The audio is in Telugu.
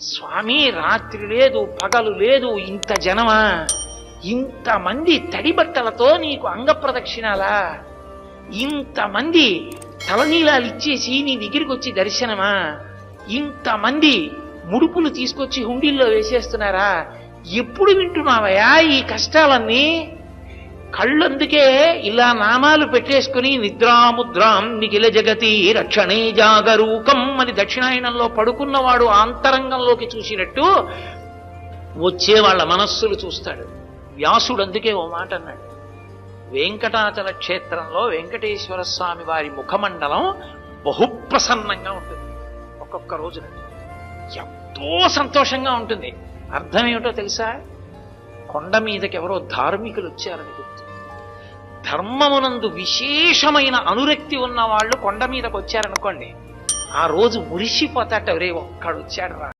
స్వామి రాత్రి లేదు పగలు లేదు, ఇంత జనమా, ఇంతమంది తడి బట్టలతో నీకు అంగప్రదక్షిణాలా, ఇంతమంది తలనీలాలు ఇచ్చేసి నీ దగ్గరికి వచ్చి దర్శనమా, ఇంతమంది ముడుపులు తీసుకొచ్చి హుండీల్లో వేసేస్తున్నారా, ఎప్పుడు వింటున్నావయ్యా ఈ కష్టాలన్నీ? కళ్ళందుకే ఇలా నామాలు పెట్టేసుకుని నిద్రాముద్రాం నిఖిల జగతి రక్షణే జాగరూకం అని దక్షిణాయనంలో పడుకున్నవాడు ఆంతరంగంలోకి చూసినట్టు వచ్చే వాళ్ళ మనస్సులు చూస్తాడు. వ్యాసుడు అందుకే ఓ మాట అన్నాడు, వెంకటాచల క్షేత్రంలో వెంకటేశ్వర స్వామి వారి ముఖమండలం బహుప్రసన్నంగా ఉంటుంది. ఒక్కొక్క రోజున ఎంతో సంతోషంగా ఉంటుంది. అర్థం ఏమిటో తెలుసా? కొండ మీదకి ఎవరో ధార్మికులు వచ్చారని గుర్తు. ధర్మమునందు విశేషమైన అనురక్తి ఉన్న వాళ్ళు కొండ మీదకి వచ్చారనుకోండి, ఆ రోజు మురిసిపోతాట, ఒరే ఒక్కడు వచ్చాడు రా.